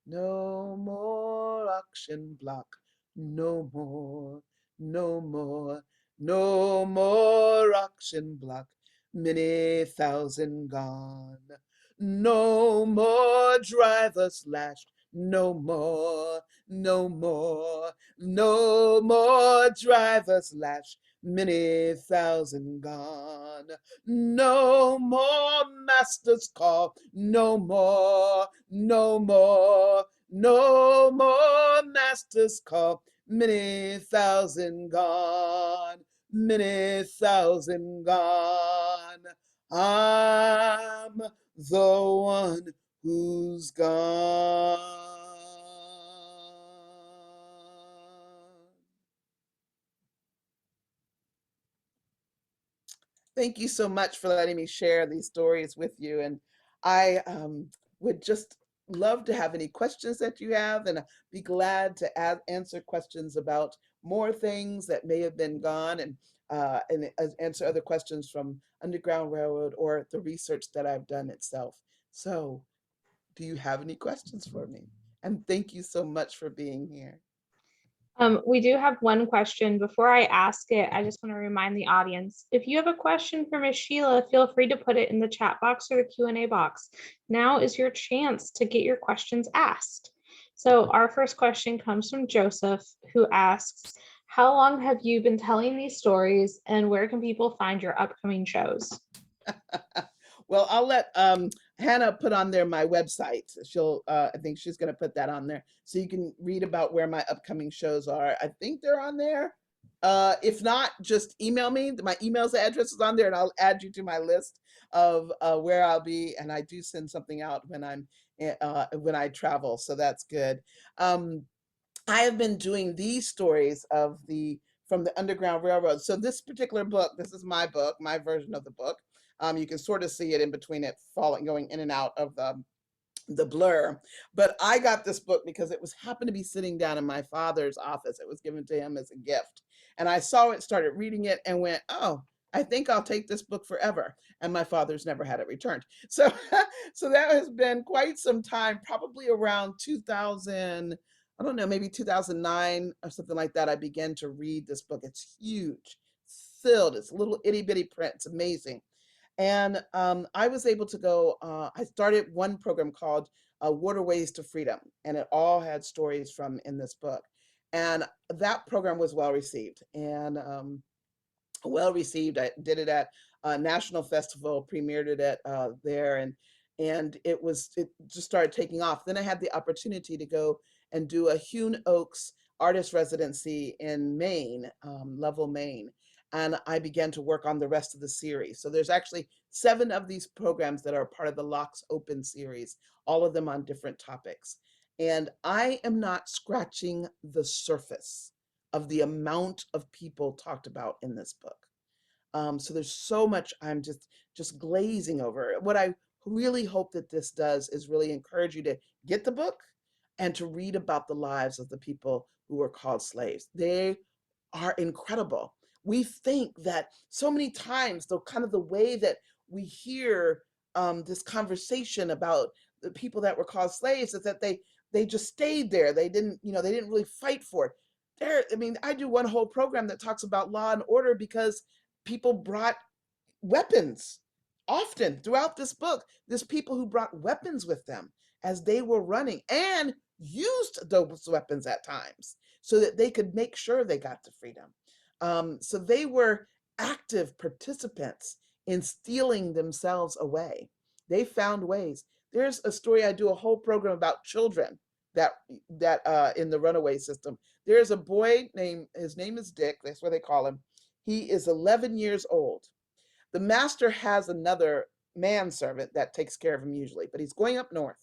No more auction block, no more, no more, no more auction block, many thousand gone. No more drivers lashed, no more, no more, no more drivers lashed, many thousand gone. No more master's call, no more, no more, no more master's call, many thousand gone, many thousand gone. I'm the one who's gone. Thank you so much for letting me share these stories with you. And I would just love to have any questions that you have, and be glad to answer questions about more things that may have been gone, and answer other questions from Underground Railroad or the research that I've done itself. So, do you have any questions for me? And thank you so much for being here. We do have one question. Before I ask it, I just want to remind the audience, if you have a question for Ms. Sheila, feel free to put it in the chat box or the Q&A box. Now is your chance to get your questions asked. So our first question comes from Joseph, who asks, how long have you been telling these stories, and where can people find your upcoming shows? Well, I'll let Hannah put on there my website. I think she's going to put that on there, so you can read about where my upcoming shows are. I think they're on there. If not, just email me. My email's address is on there, and I'll add you to my list of where I'll be. And I do send something out when when I travel, so that's good. I have been doing these stories from the Underground Railroad. So this particular book, this is my book, my version of the book. You can sort of see it in between it going in and out of the blur. But I got this book because it happened to be sitting down in my father's office. It was given to him as a gift. And I saw it, started reading it, and went, oh, I think I'll take this book forever. And my father's never had it returned. So, so that has been quite some time, probably around 2000, I don't know, maybe 2009 or something like that. I began to read this book. It's huge, filled, it's little itty bitty print. It's amazing. And I was able to go, I started one program called Waterways to Freedom, and it all had stories from in this book. And that program was well received. And I did it at a national festival, premiered it at there, and it just started taking off. Then I had the opportunity to go and do a Hewn Oaks artist residency in Maine, Level, Maine, and I began to work on the rest of the series. So there's actually 7 of these programs that are part of the Locks Open series, all of them on different topics. And I am not scratching the surface of the amount of people talked about in this book. So there's so much I'm just glazing over. What I really hope that this does is really encourage you to get the book and to read about the lives of the people who were called slaves. They are incredible. We think that so many times, though, kind of the way that we hear this conversation about the people that were called slaves is that they just stayed there. They didn't, they didn't really fight for it. I mean, I do one whole program that talks about law and order because people brought weapons. Often throughout this book, there's people who brought weapons with them as they were running and used those weapons at times so that they could make sure they got to freedom. So they were active participants in stealing themselves away. They found ways. There's a story, I do a whole program about children that in the runaway system. There's a boy his name is Dick, that's what they call him. He is 11 years old. The master has another manservant that takes care of him usually, but he's going up north.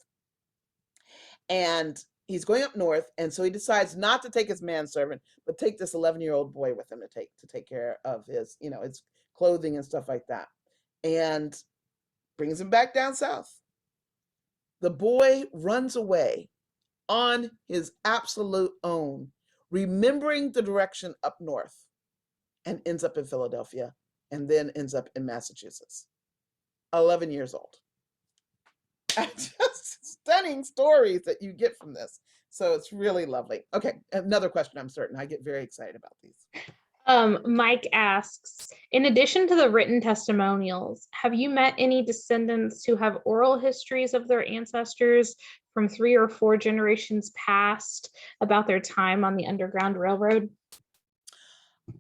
And so he decides not to take his manservant, but take this 11-year-old boy with him to take care of his, his clothing and stuff like that. And brings him back down south. The boy runs away on his absolute own, remembering the direction up north, and ends up in Philadelphia, and then ends up in Massachusetts. 11 years old. Just stunning stories that you get from this. So it's really lovely. Okay, another question. I'm certain I get very excited about these. Mike asks, in addition to the written testimonials, have you met any descendants who have oral histories of their ancestors from 3 or 4 generations past about their time on the Underground Railroad?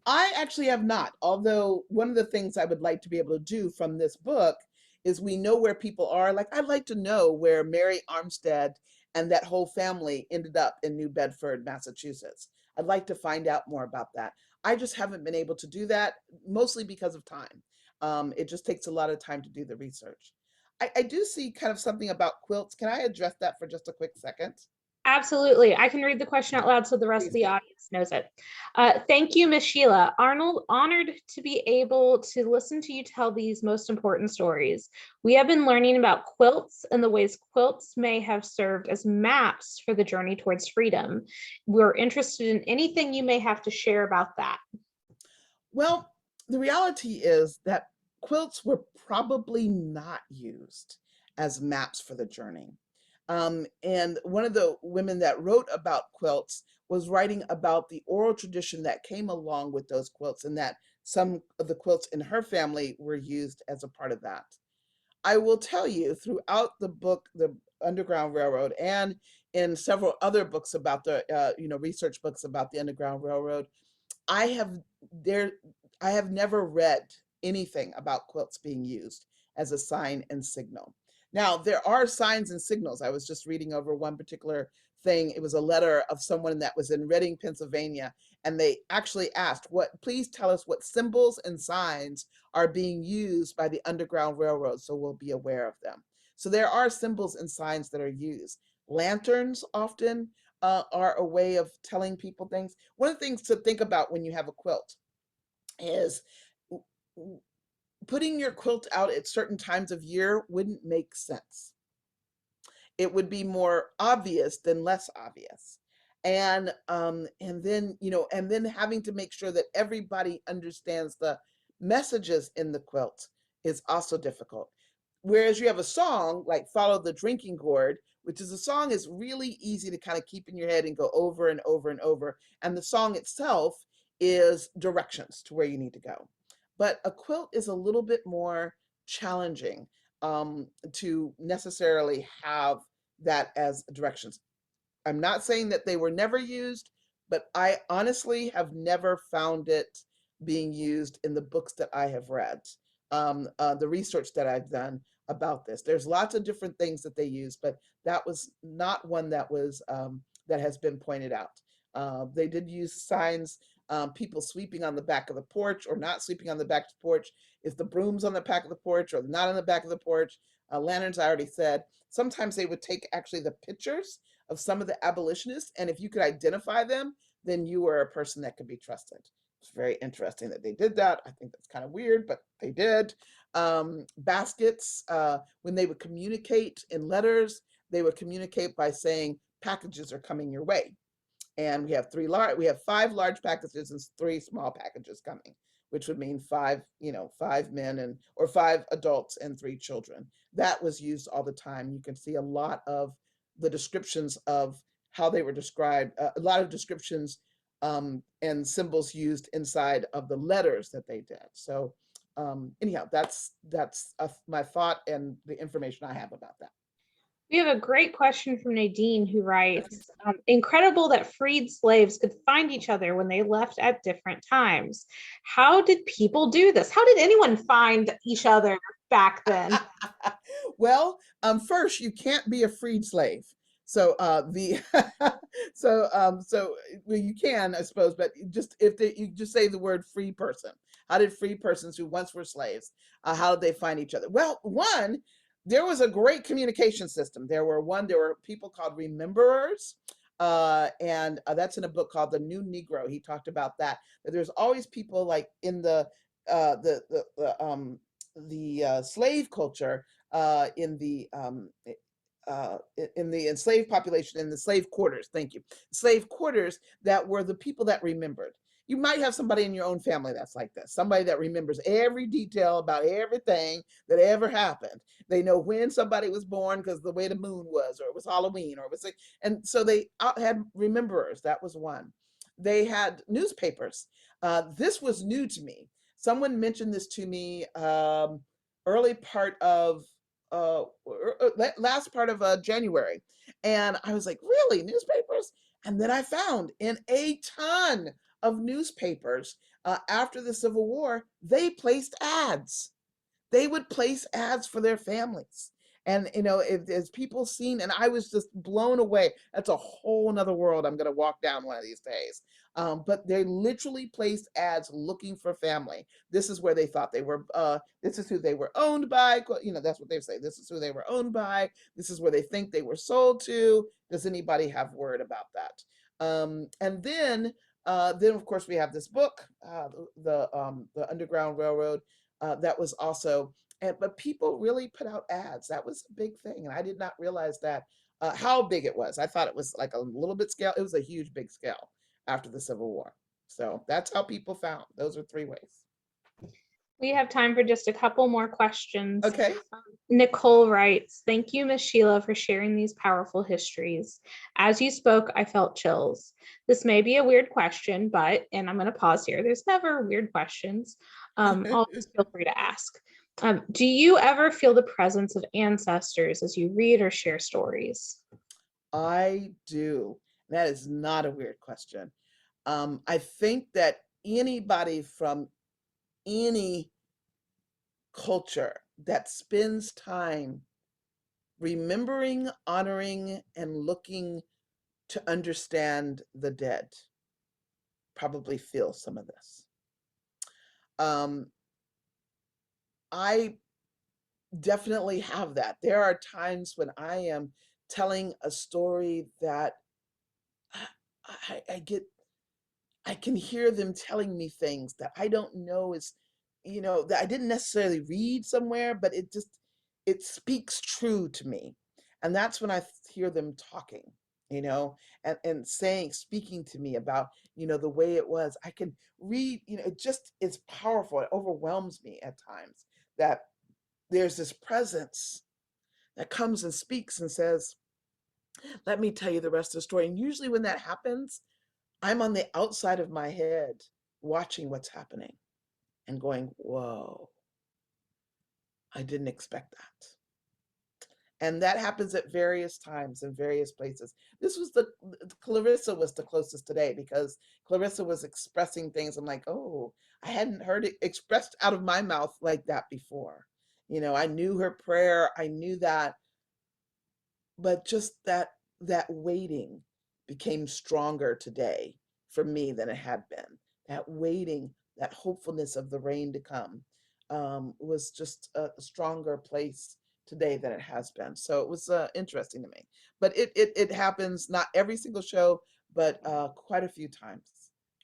I actually have not, although one of the things I would like to be able to do from this book is we know where people are. Like, I'd like to know where Mary Armstead and that whole family ended up in New Bedford, Massachusetts. I'd like to find out more about that. I just haven't been able to do that, mostly because of time. It just takes a lot of time to do the research. I do see kind of something about quilts. Can I address that for just a quick second? Absolutely. I can read the question out loud so the rest of the audience knows it. Thank you, Ms. Sheila Arnold. Honored to be able to listen to you tell these most important stories. We have been learning about quilts and the ways quilts may have served as maps for the journey towards freedom. We're interested in anything you may have to share about that. Well, the reality is that quilts were probably not used as maps for the journey. And one of the women that wrote about quilts was writing about the oral tradition that came along with those quilts, and that some of the quilts in her family were used as a part of that. I will tell you, throughout the book, The Underground Railroad, and in several other books about the, research books about the Underground Railroad, I have never read anything about quilts being used as a sign and signal. Now, there are signs and signals. I was just reading over one particular thing. It was a letter of someone that was in Reading, Pennsylvania, and they actually asked, please tell us what symbols and signs are being used by the Underground Railroad so we'll be aware of them. So there are symbols and signs that are used. Lanterns often are a way of telling people things. One of the things to think about when you have a quilt is putting your quilt out at certain times of year wouldn't make sense. It would be more obvious than less obvious. And then having to make sure that everybody understands the messages in the quilt is also difficult. Whereas you have a song like Follow the Drinking Gourd, which is a song is really easy to kind of keep in your head and go over and over and over. And the song itself is directions to where you need to go. But a quilt is a little bit more challenging to necessarily have that as directions. I'm not saying that they were never used, but I honestly have never found it being used in the books that I have read, the research that I've done about this. There's lots of different things that they use, but that was not one that was that has been pointed out. They did use signs, people sweeping on the back of the porch or not sweeping on the back of the porch. If the broom's on the back of the porch or not on the back of the porch, lanterns, I already said. Sometimes they would take actually the pictures of some of the abolitionists, and if you could identify them, then you were a person that could be trusted. It's very interesting that they did that. I think that's kind of weird, but they did. Baskets, when they would communicate in letters, they would communicate by saying packages are coming your way. And we have 5 large packages and 3 small packages coming, which would mean 5, 5 men or 5 adults and 3 children. That was used all the time. You can see a lot of the descriptions of how they were described, a lot of descriptions and symbols used inside of the letters that they did. So anyhow, that's my thought and the information I have about that. We have a great question from Nadine, who writes, incredible that freed slaves could find each other when they left at different times. How did people do this? How did anyone find each other back then? Well, first, you can't be a freed slave. So well, you can, I suppose, but you just say the word free person. How did free persons who once were slaves, how did they find each other? Well, one, there was a great communication system. There were people called rememberers, and that's in a book called The New Negro. He talked about that. That there's always people like in uh, the the the slave culture, in the enslaved population, in the slave quarters, thank you, slave quarters, that were the people that remembered. You might have somebody in your own family that's like this, somebody that remembers every detail about everything that ever happened. They know when somebody was born because the way the moon was, or it was Halloween, or it was like, and so they had rememberers. That was one. They had newspapers. This was new to me. Someone mentioned this to me early part of last part of January, and I was like, really, newspapers? And then I found in a ton of newspapers after the Civil War, they placed ads. They would place ads for their families. And as people seen, and I was just blown away. That's a whole nother world I'm going to walk down one of these days. But they literally placed ads looking for family. This is where they thought they were. This is who they were owned by. That's what they say. This is who they were owned by. This is where they think they were sold to. Does anybody have word about that? And then of course we have this book, the Underground Railroad. That was also, but people really put out ads. That was a big thing, and I did not realize that how big it was. I thought it was like a little bit scale. It was a huge, big scale after the Civil War. So that's how people found. Those are 3 ways. We have time for just a couple more questions. Okay. Nicole writes, thank you, Ms. Sheila, for sharing these powerful histories. As you spoke, I felt chills. This may be a weird question, but, and I'm going to pause here, there's never weird questions. Always feel free to ask. Do you ever feel the presence of ancestors as you read or share stories? I do. That is not a weird question. I think that anybody from any culture that spends time remembering, honoring, and looking to understand the dead probably feels some of this. I definitely have that. There are times when I am telling a story that I can hear them telling me things that I don't know is, that I didn't necessarily read somewhere, but it speaks true to me. And that's when I hear them talking, and speaking to me about, the way it was. I can read, it just is powerful. It overwhelms me at times that there's this presence that comes and speaks and says, let me tell you the rest of the story. And usually when that happens, I'm on the outside of my head watching what's happening and going, whoa, I didn't expect that. And that happens at various times in various places. Clarissa was the closest today, because Clarissa was expressing things. I'm like, oh, I hadn't heard it expressed out of my mouth like that before. I knew her prayer. I knew that, but just that waiting, became stronger today for me than it had been. That waiting, that hopefulness of the rain to come, was just a stronger place today than it has been. So it was interesting to me. But it happens not every single show, but quite a few times.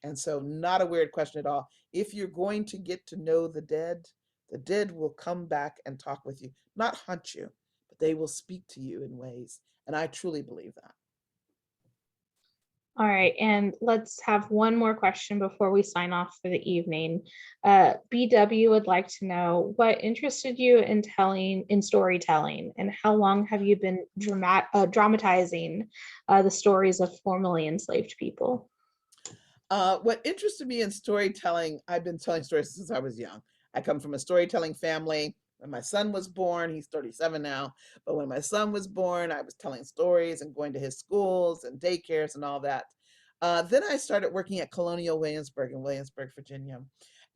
And so, not a weird question at all. If you're going to get to know the dead will come back and talk with you, not hunt you, but they will speak to you in ways. And I truly believe that. All right, and let's have one more question before we sign off for the evening. BW would like to know what interested you in storytelling, and how long have you been dramatizing the stories of formerly enslaved people? What interested me in storytelling, I've been telling stories since I was young. I come from a storytelling family. When my son was born, he's 37 now, but when my son was born, I was telling stories and going to his schools and daycares and all that. Then I started working at Colonial Williamsburg in Williamsburg, Virginia.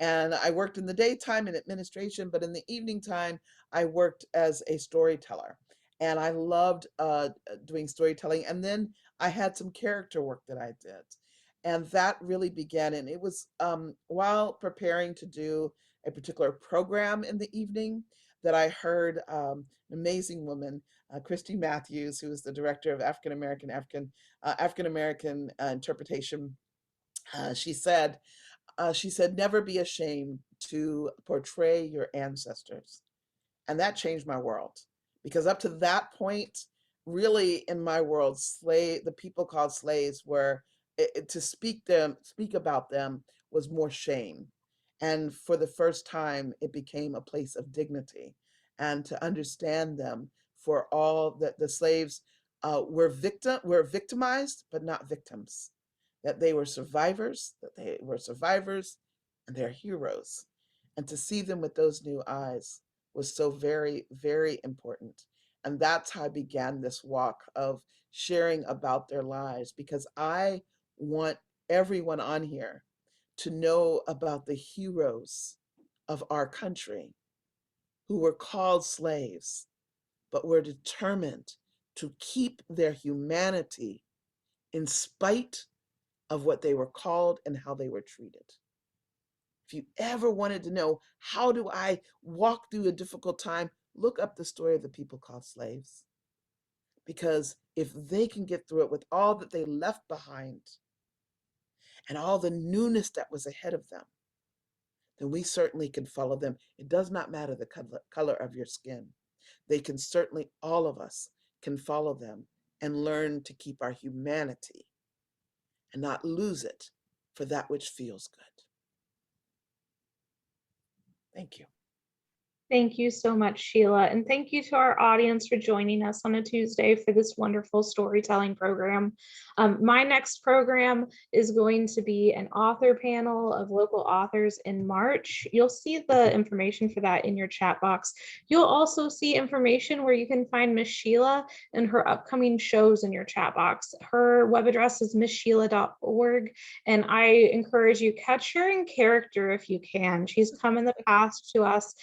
And I worked in the daytime in administration, but in the evening time, I worked as a storyteller. And I loved doing storytelling. And then I had some character work that I did. And that really began, and it was while preparing to do a particular program in the evening that I heard an amazing woman, Christy Matthews, who is the director of African American interpretation. She said, "Never be ashamed to portray your ancestors." And that changed my world, because up to that point, really in my world, the people called slaves were, to speak about them was more shame. And for the first time, it became a place of dignity, and to understand them for all that the slaves were victimized, but not victims, that they were survivors, and they're heroes. And to see them with those new eyes was so very, very important. And that's how I began this walk of sharing about their lives, because I want everyone on here to know about the heroes of our country who were called slaves, but were determined to keep their humanity in spite of what they were called and how they were treated. If you ever wanted to know, how do I walk through a difficult time, look up the story of the people called slaves. Because if they can get through it with all that they left behind and all the newness that was ahead of them, then we certainly can follow them. It does not matter the color of your skin. They can certainly, all of us can follow them and learn to keep our humanity and not lose it for that which feels good. Thank you. Thank you so much, Sheila. And thank you to our audience for joining us on a Tuesday for this wonderful storytelling program. My next program is going to be an author panel of local authors in March. You'll see the information for that in your chat box. You'll also see information where you can find Miss Sheila and her upcoming shows in your chat box. Her web address is misssheila.org, and I encourage you, catch her in character if you can. She's come in the past to us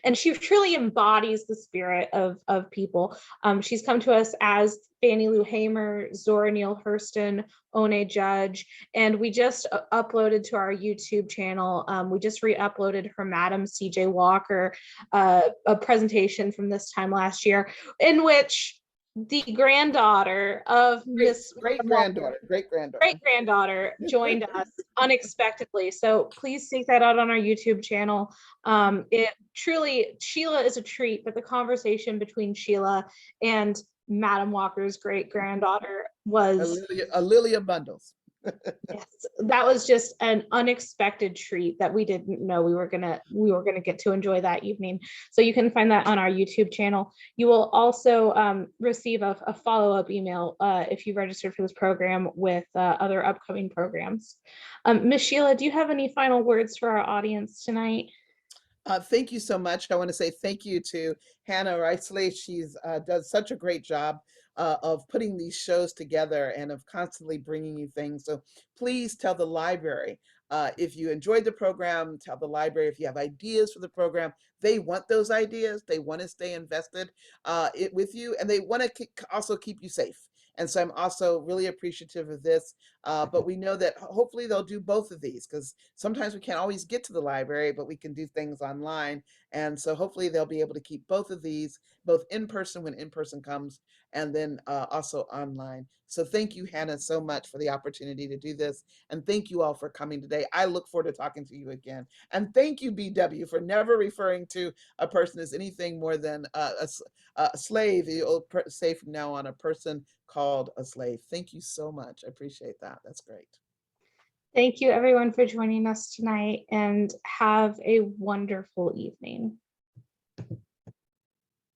and she truly embodies the spirit of people. She's come to us as Fannie Lou Hamer, Zora Neale Hurston, One Judge, and we just uploaded to our YouTube channel. We just re-uploaded her Madam C.J. Walker, a presentation from this time last year, in which the granddaughter of Miss great-granddaughter joined us unexpectedly. So please seek that out on our YouTube channel. It truly, Sheila is a treat, but the conversation between Sheila and Madam Walker's great-granddaughter was a lily of bundles. Yes, that was just an unexpected treat that we didn't know we were gonna get to enjoy that evening. So you can find that on our YouTube channel. You will also receive a follow-up email if you registered for this program with other upcoming programs. Ms. Sheila, do you have any final words for our audience tonight? Thank you so much. I want to say thank you to Hannah Reisley. She's does such a great job of putting these shows together and of constantly bringing you things. So please tell the library if you enjoyed the program. Tell the library if you have ideas for the program. They want those ideas. They want to stay invested with you, and they want to also keep you safe. And so I'm also really appreciative of this. But we know that hopefully they'll do both of these, because sometimes we can't always get to the library, but we can do things online. And so hopefully they'll be able to keep both of these, both in person when in person comes, and then also online. So thank you, Hannah, so much for the opportunity to do this. And thank you all for coming today. I look forward to talking to you again. And thank you, BW, for never referring to a person as anything more than a slave. You'll say from now on, a person called a slave. Thank you so much. I appreciate that. That's great. Thank you everyone for joining us tonight, and have a wonderful evening.